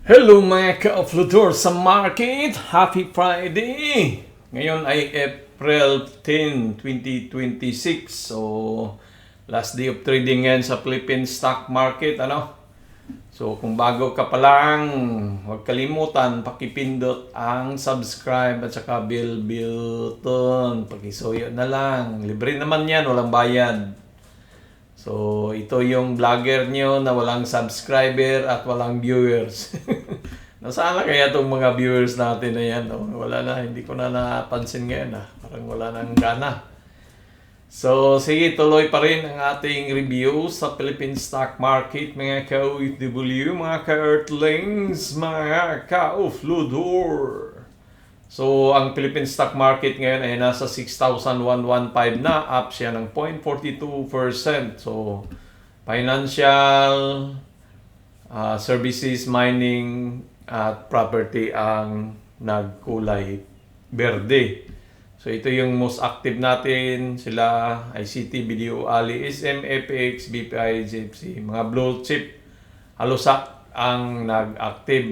Hello mga ka-offloader sa market! Happy Friday! Ngayon ay April 10, 2026. So, last day of trading ngayon sa Philippine stock market. So, kung bago ka pa lang, huwag kalimutan, pakipindot ang subscribe at saka bell button. Pakisuyo na lang. Libre naman yan, walang bayad. So, ito yung vlogger nyo na walang subscriber at walang viewers. Nasaan na kaya itong mga viewers natin na yan? Wala na, hindi ko na napansin ngayon. Parang wala nang gana. So, sige, tuloy pa rin ang ating review sa Philippine stock market, mga ka-OFW, mga ka-Earthlings, mga ka-Offloader. So, ang Philippine stock market ngayon ay nasa 6,115 na, up siya ng 0.42%. So, financial, services, mining, at property ang nagkulay berde. So, ito yung most active natin. Sila, ICT, BDO, Ali, SM, FX, BPI, JFC, mga blue chip, halusak ang nag-active,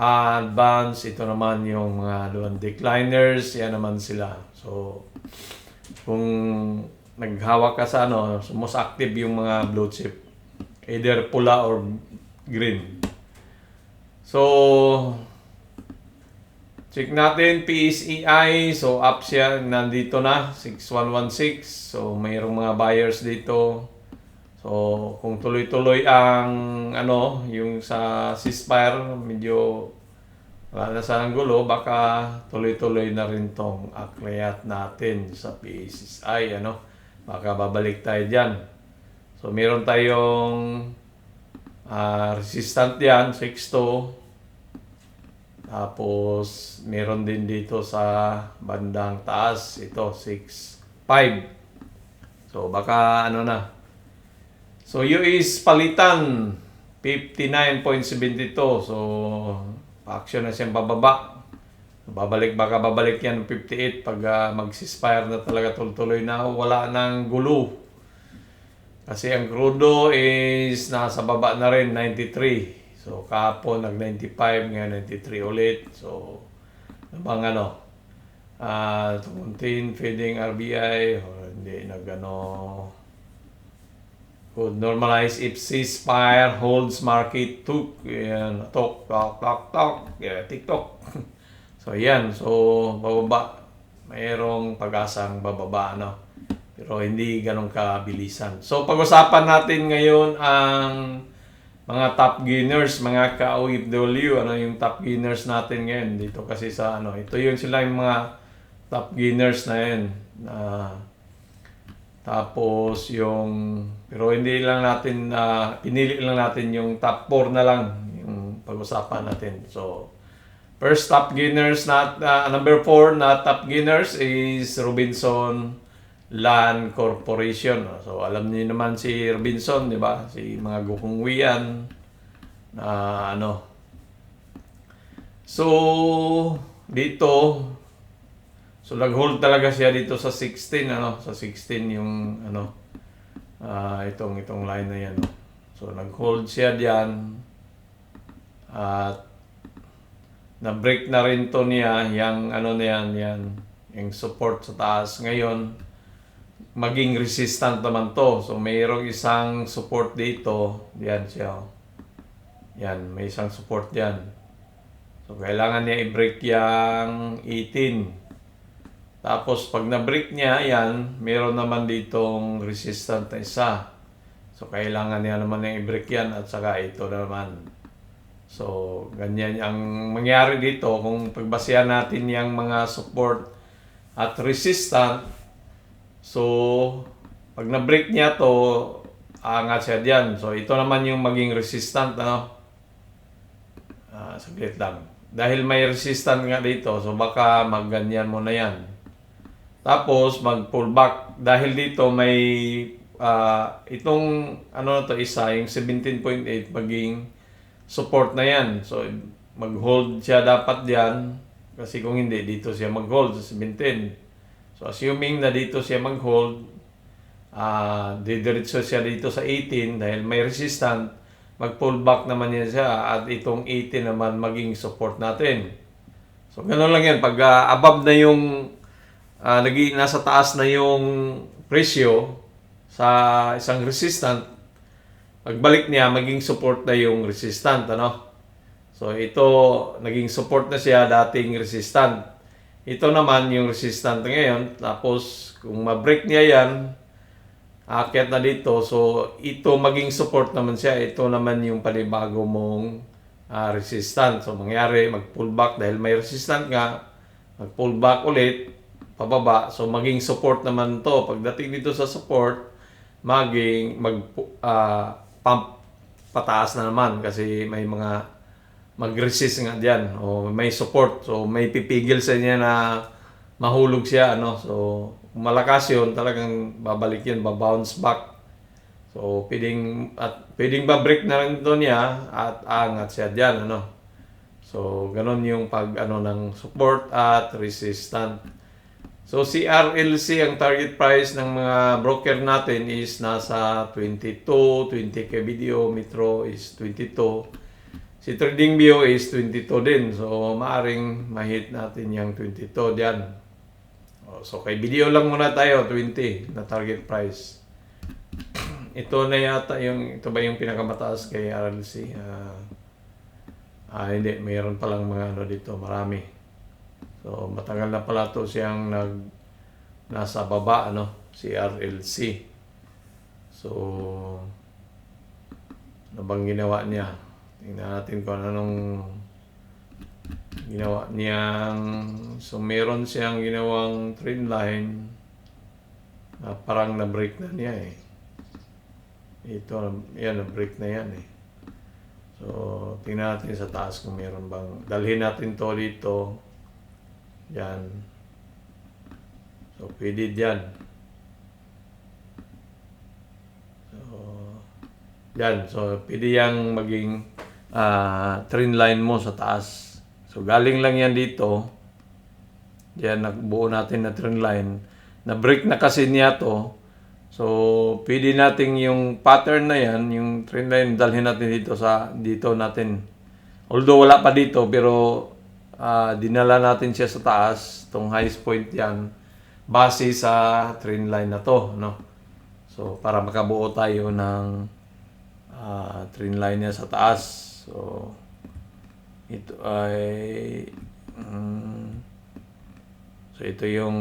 advance, ito naman yung mga doon decliners, yan naman sila. So, kung naghawak ka sa so most active yung mga blue chip, either pula or green. So, check natin PSEI. So, up siya, nandito na 6116. So, mayroong mga buyers dito. So, kung tuloy-tuloy ang yung sa ceasefire, medyo wala na sanang gulo, baka tuloy-tuloy na rin tong akyat natin sa PSI, Baka babalik tayo diyan. So, meron tayong resistant diyan, 6.2. Tapos, meron din dito sa bandang taas, ito 6.5. So, baka na. So, US palitan, 59.72. So, pa-action na siyang bababa. Baka babalik yan 58 pag mag-ceasefire na talaga tuloy na. Wala nang gulo. Kasi ang crudo is nasa baba na rin, 93. So, kahapon nag-95, ngayon 93 ulit. So, tumuntin, feeding RBI, hindi could normalize if ceasefire holds market took. Yan, tok. Yeah, TikTok. So, yan. So, bababa. Mayroong pag-asang bababa, Pero hindi ganun kabilisan. So, pag-usapan natin ngayon ang mga top gainers, mga ka-OFW. Yung top gainers natin ngayon? Dito kasi sa ito yung sila yung mga top gainers na yun. Tapos pero hindi lang natin, pinili lang natin yung top 4 na lang yung pag-usapan natin. So, first top gainers, number 4 na top gainers is Robinson Land Corporation. So, alam niyo naman si Robinson, di ba? Si mga gukungwian na So, dito, so nag-hold talaga siya dito sa 16, sa 16 yung itong line na yan. So nag-hold siya diyan at na-break na rin to niya yung yung support sa taas. Ngayon maging resistant naman to. So mayroong isang support dito, diyan siya. Yan, may isang support diyan. So kailangan niya i-break yang 18. Tapos, pag na-break niya, yan, meron naman ditong resistant na isa. So, kailangan niya naman yung i-break yan at saka ito naman. So, ganyan ang mangyari dito. Kung pagbasihan natin yung mga support at resistant, so, pag na-break niya to, angat siya dyan. So, ito naman yung maging resistant, saglit lang. Dahil may resistant nga dito, so baka magganyan mo na yan. Tapos mag-pull back dahil dito may itong isa yung 17.8 maging support na yan. So mag-hold siya dapat diyan kasi kung hindi dito siya mag-hold sa 17. So assuming na dito siya mag-hold, didiretso siya dito sa 18 dahil may resistant, mag-pull back naman yan siya at itong 80 naman maging support natin. So ganoon lang yan, pag above na yung nasa taas na yung presyo sa isang resistant, pagbalik niya maging support na yung resistant, ano? So ito naging support na siya, dating resistant. Ito naman yung resistant ngayon, tapos kung ma-break niya yan, aakyat na dito, so ito maging support naman siya. Ito naman yung panibago mong resistant. So mangyari, mag-pullback dahil may resistant nga, mag-pullback ulit, pababa. So maging support naman to. Pagdating dito sa support, maging pump pataas na naman kasi may mga mag-resist nga diyan o may support. So may pipigil sa niya na mahulog siya, ano. So kung malakas 'yun, talagang babalik 'yun, ba-bounce back. So pwedeng ba-break na lang ito niya at aangat siya diyan, ano. So ganun yung pag ng support at resistant. So si RLC, ang target price ng mga broker natin is nasa 22, 20k video, Metro is 22. Si TradingView is 22 din. So maaring ma-hit natin yung 22 diyan. So kay video lang muna tayo, 20 na target price. Ito na yata ito ba yung pinakamataas kay RLC? Hindi, mayroon palang mga dito, marami. So matagal na pala to siyang nasa baba, si RLC. So ano bang ginawa niya? Tingnan natin kung anong ginawa niyang. So meron siyang ginawang trend line na parang na-break na niya eh. Ito, yan, na-break na yan eh. So tingnan natin sa taas kung meron bang. Dalhin natin to dito. Yan. So pwede dyan. Yan. So pwede yang maging trend line mo sa taas. So galing lang yan dito. Yan, nagbuo natin na trend line. Na-break na kasi niya to. So pwede natin yung pattern na yan, yung trend line, dalhin natin dito natin. Although wala pa dito, pero dinala natin siya sa taas. Itong highest point yan, base sa trend line na to, no? So para makabuo tayo ng trend line niya sa taas. So ito ay so ito yung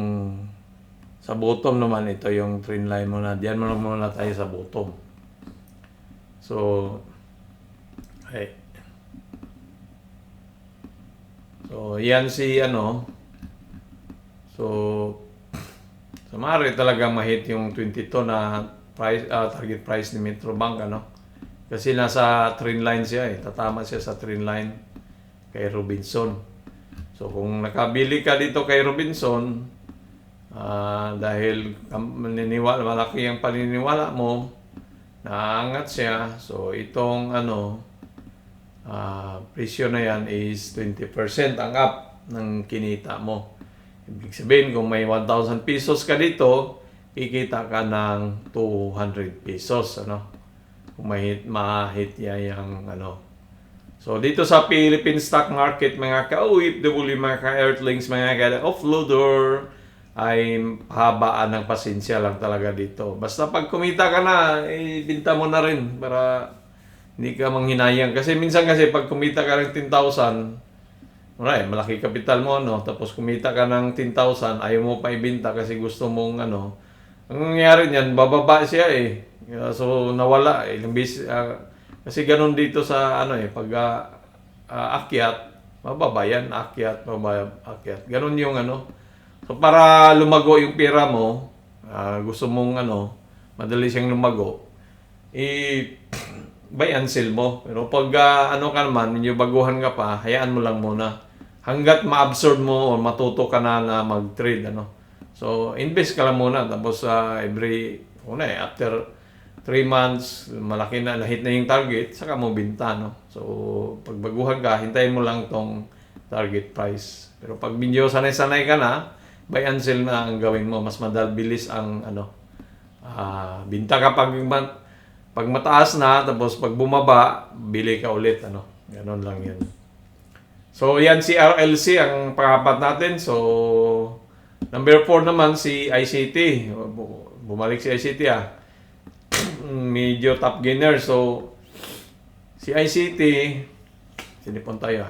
sa bottom naman, ito yung trend line muna. Diyan muna tayo sa bottom. So so yan si so maaari talaga ma-hit yung 22 na price, target price ni Metrobank, kasi nasa trend line siya eh. Tatama siya sa trend line kay Robinson. So kung nakabili ka dito kay Robinson, dahil malaki ang paniniwala mo, naangat siya. So itong presyo na yan is 20% ang up ng kinita mo. Ibig sabihin, kung may 1,000 pesos ka dito, kikita ka ng 200 pesos, kung ma-hit yung So dito sa Philippine stock market, mga ka-OFW, mga ka-earthlings, mga ka-offloader, ay habaan ng pasensya lang talaga dito. Basta pag kumita ka na, ibinta mo na rin para hindi ka manghinayang. Kasi minsan pag kumita ka ng 10,000, malaki kapital mo, tapos kumita ka ng 10,000, ayaw mo pa ibenta kasi gusto mong ang nangyayari niyan, bababa siya eh. So nawala eh. Kasi ganun dito sa pag akyat, mababa yan, akyat, akyat. Ganun yung So para lumago yung pera mo, gusto mong madali siyang lumago, buy and sell mo. Pero pag ka naman, medyo baguhan ka pa, hayaan mo lang muna. Hanggat ma-absorb mo o matuto ka na mag-trade, So invest ka lang muna, tapos after 3 months, malaki na, nahit na yung target, saka mo binta, So pag baguhan ka, hintayin mo lang tong target price. Pero pag medyo sanay-sanay ka na, buy and sell na ang gawin mo, mas madal bilis ang binta ka pag Pag mataas na, tapos pag bumaba, bili ka ulit, ano. Ganon lang yan. So, yan si RLC ang pangapat natin. So, number 4 naman si ICT. Bumalik si ICT medyo top gainer. So, si ICT, sinipon tayo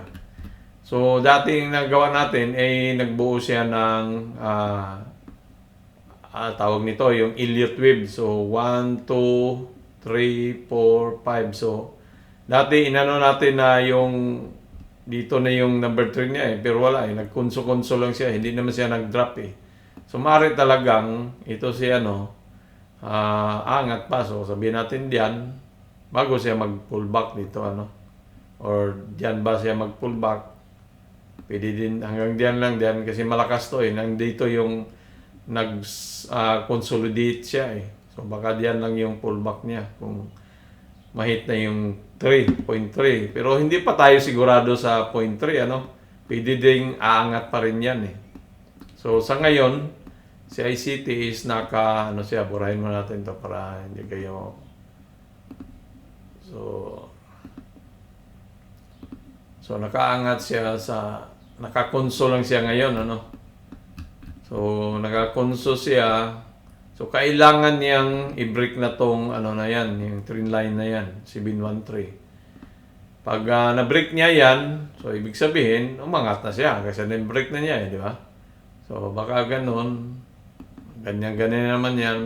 So, dating nagawa natin ay nagbuo siya ng tawag nito, yung Elliott Wave. So, 1, 2, 3, 4, 5. So, dati inano natin na yung dito na yung number 3 niya pero wala nagkonso-konso lang siya, hindi naman siya nag-drop So, maaari talagang ito si angat pa. So, sabihin natin diyan, bago siya mag-pullback dito, or diyan ba siya mag-pullback, pwede din hanggang diyan lang, diyan kasi malakas to nandito yung nag-consolidate siya So, baka diyan lang yung pullback niya kung mahit na yung 3.3. Pero hindi pa tayo sigurado sa 0.3, Pwede ding aangat pa rin yan So, sa ngayon, si ICT is siya, burahin mo natin to para hindi kayo So, nakaangat siya nakakonso lang siya ngayon, So, nakakonso siya. So, kailangan niyang i-break na tong, yung trend line na yan, 713. Pag na-break niya yan, so, ibig sabihin, umangat na siya kasi na-break na niya, di ba? So, baka ganun, ganyan-ganyan naman yan,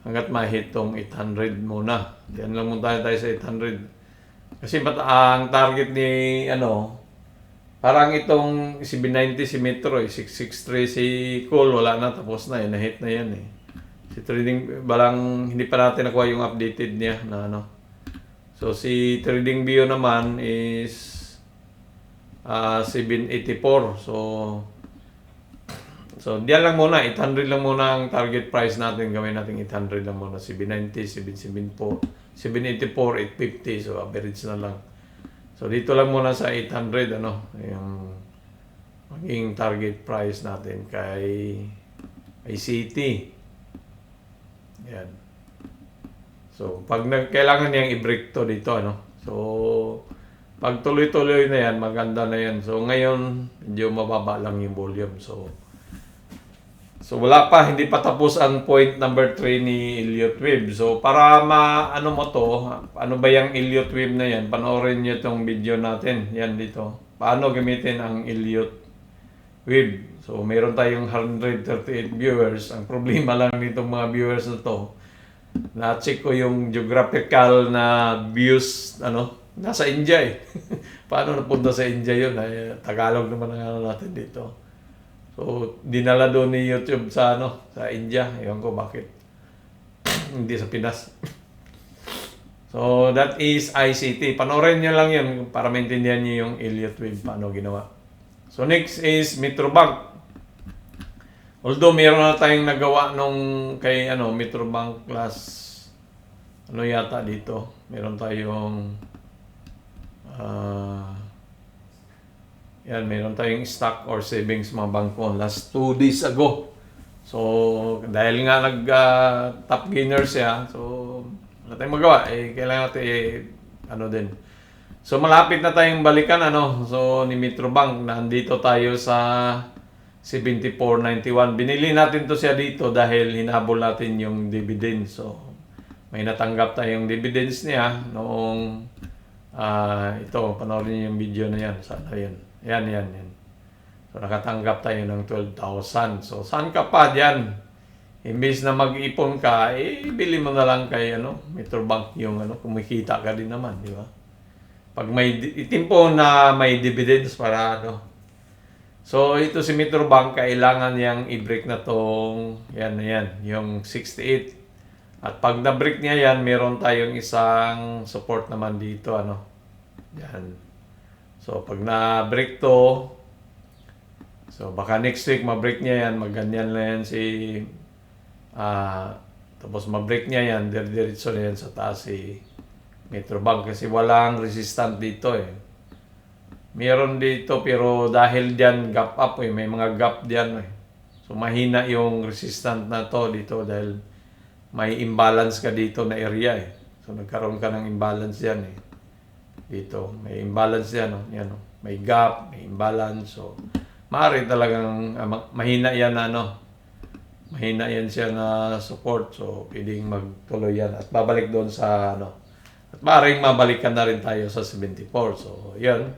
hanggat mahit tong 800 muna. Diyan lang muna tayo sa 800. Kasi ang target ni, parang itong 790 si Metro 663 si Cole, wala na, tapos na na-hit na yan Si Trading, hindi pa natin nakuha yung updated niya na So, si Trading View naman is 784. So, diyan lang muna, 800 lang muna ang target price natin. Gawin natin 800 lang muna, 790, 774, 784, 850. So, average na lang. So, dito lang muna sa 800, yung maging target price natin kay ICT. Yan. So, pag kailangan niyang i-break to dito, So, pag tuloy-tuloy na yan, maganda na yan. So, ngayon, medyo mababa lang yung volume. So wala pa, hindi pa tapos ang point number 3 ni Elliott Wave. So, para mo to, ano ba yung Elliott Wave na yan? Panoorin nyo itong video natin. Yan dito. Paano gamitin ang Elliott Wave. So, meron tayong 138 viewers. Ang problema lang nitong mga viewers na to, na-check ko yung geographical na views, nasa India Paano napunta sa India yun? Tagalog naman ang natin dito. So, dinala doon ni YouTube sa sa India. Ewan ko bakit. Hindi sa Pinas. So, that is ICT. Panoorin nyo lang yun para maintindihan nyo yung Elliott Wave paano ginawa. So, next is Metrobank. Although, meron na tayong nagawa nung kay Metrobank class yata dito. Meron tayong meron tayong stock or savings mga bangko last 2 days ago. So, dahil nga top gainer siya, so, wala tayong magawa. Kailangan natin, din. So, malapit na tayong balikan, So, ni Metrobank, nandito tayo sa 74.91. Binili natin to siya dito dahil hinabol natin yung dividend. So, may natanggap tayong dividends niya noong, ito, panoorin niyo yung video na yan. Sana yan. Yan. So, nakatanggap tayo ng 12,000. So, saan ka pa dyan? Imbis na mag-ipon ka, bili mo na lang kay Metrobank yung kumikita ka din naman, di ba? Pag may itimpo na may dividends para So, ito si Metrobank, kailangan niyang i-break na tong, yan, yung 68. At pag na-break niya yan, meron tayong isang support naman dito, Yan. So, pag na-break to, so, baka next week ma-break niya yan, magganyan na yan tapos ma-break niya yan, diretso na yan sa taas si Metrobank kasi walang resistant dito Meron dito pero dahil diyan gap up may mga gap diyan So, mahina yung resistant na to dito dahil may imbalance ka dito na area So nagkaroon ka ng imbalance yan eh. Dito, may imbalance yan, no? Yan, no? May gap, may imbalance. So, maaari talagang mahina yan na, ano, mahina yan siya na support. So, pwedeng magtuloy yan at babalik doon sa, ano, at maaaring mabalikan na rin tayo sa 74. So, yan.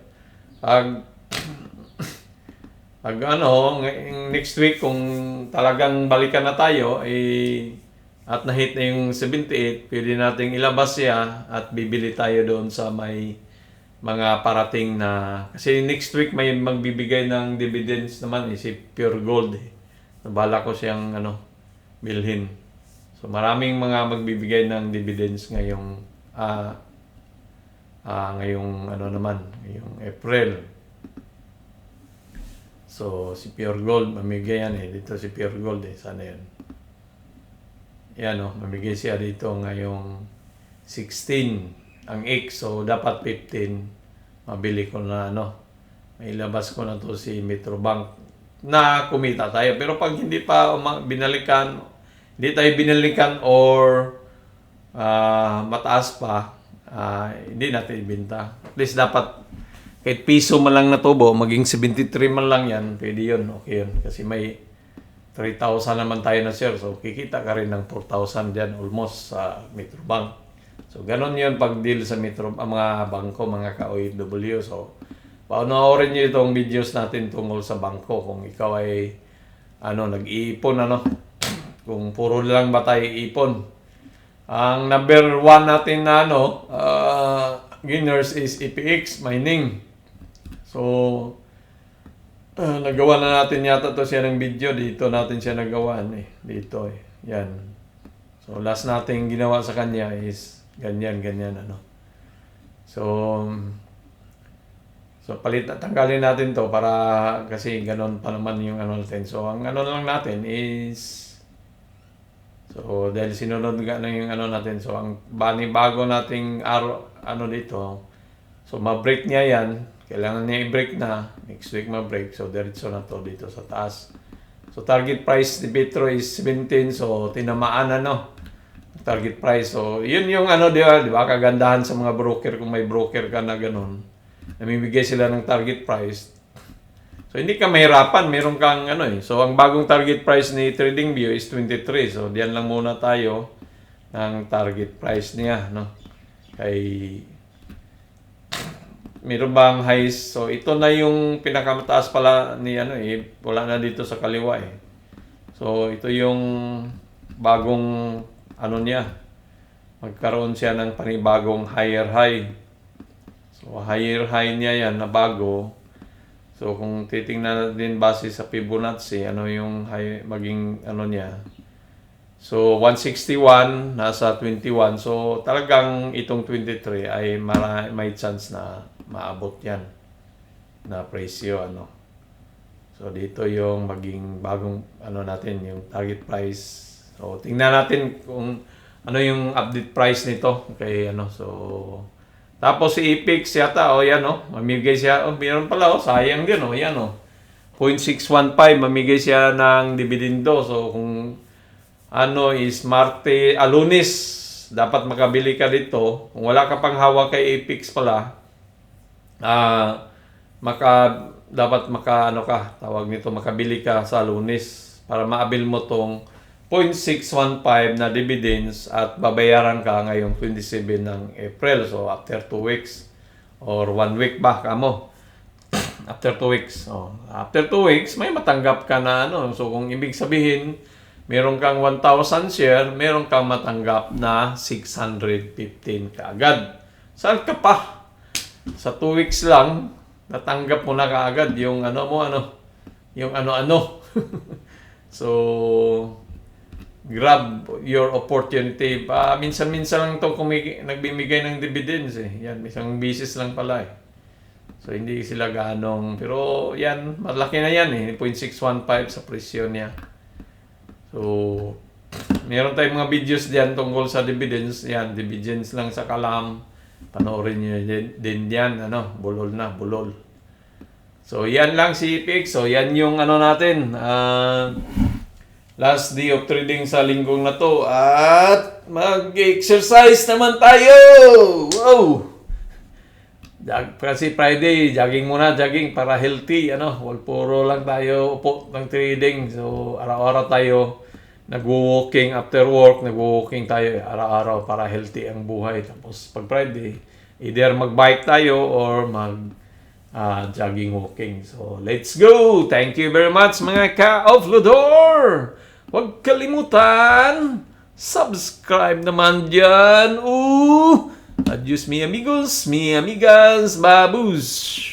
Pag ano, next week, kung talagang balikan na tayo, at na-hit na yung 78, pwede nating ilabas siya at bibili tayo doon sa may mga parating na... Kasi next week may magbibigay ng dividends naman si Pure Gold. Bala ko siyang bilhin. So maraming mga magbibigay ng dividends ngayong ngayong April. So si Pure Gold mamigay yan dito si Pure Gold sana yan. Yan mamigay siya dito ngayong 16 ang X, so dapat 15 mabili ko na may labas ko na to si Metrobank na kumita tayo. Pero pag hindi pa binalikan, hindi tayo binalikan or mataas pa, hindi natin ibenta. At least dapat kahit piso man lang natubo, maging 73 man lang yan, pwede yun, okay yun. Kasi may 3,000 naman tayo na share, so kikita ka rin ng 4,000 dyan almost sa Metrobank. So ganon yun pag deal sa mga bangko, mga ka-OFW. So panoorin nyo itong videos natin tungkol sa bangko. Kung ikaw ay nag-iipon, kung puro lang ba tayo iipon. Ang number 1 natin na winners is EPX Mining. So nagawa na natin yata to siya ng video. Dito natin siya nagawa dito yan. So last natin ginawa sa kanya is ganyan So tanggalin natin to para kasi ganon pa naman yung natin. So ang lang natin is dahil sinunod nga na yung natin. So ang bago nating dito. So ma-break niya yan. Kailangan niya i-break na. Next week ma-break. So diretso na to dito sa taas. So target price ni Petro is 17. So tinamaan target price. So yun yung di ba? Kagandahan sa mga broker kung may broker ka na ganun. Namimigay sila ng target price. So hindi ka mahirapan, meron kang So ang bagong target price ni TradingView is 23. So diyan lang muna tayo ng target price niya, Kay meron bang highs? So ito na yung pinakamataas pala ni wala na dito sa kaliwa So ito yung bagong niya. Magkaroon siya ng panibagong higher high. So higher high niya yan na bago. So kung titingnan din base sa Fibonacci, yung high maging niya. So 161 nasa 21. So talagang itong 23 ay may chance na maabot yan na presyo So dito yung maging bagong natin yung target price. So tingnan natin kung yung update price nito. Okay, so tapos si EPX yata, mamigay siya, meron pala, sayang din, yan, 0.615, mamigay siya ng dividendo. So, kung is Lunes, dapat makabili ka dito. Kung wala ka pang hawak kay EPX pala, dapat makabili ka sa Lunes para maabil mo tong 0.615 na dividends at babayaran ka ngayong 27 ng April. So, after 2 weeks or 1 week ba kamo? After 2 weeks. After 2 weeks, may matanggap ka na So, kung ibig sabihin, meron kang 1,000 share, meron kang matanggap na 615 kaagad. Saan ka pa? Sa 2 weeks lang, natanggap mo na kaagad yung yung So, grab your opportunity. Minsan-minsan lang itong nagbibigay ng dividends Yan, isang bisis lang pala So, hindi sila pero yan, malaki na yan 0.615 sa presyo niya. So, meron tayong mga videos diyan tungkol sa dividends. Yan, dividends lang sa kalam. Panoorin nyo din yan, bulol na, bulol. So, yan lang si EPX. So, yan yung natin. last day of trading sa linggong na to at mag-exercise naman tayo! Wow! Kasi Friday, jogging muna, jogging para healthy, wal puro lang tayo upo ng trading. So, araw-araw tayo nagwo-walking after work, nagwo-walking tayo araw-araw para healthy ang buhay. Tapos pag Friday, either mag-bike tayo or jogging walking. So, let's go! Thank you very much mga ka-offloader! Huwag kalimutan, subscribe naman dyan. Adios mi amigos, mi amigas, babus!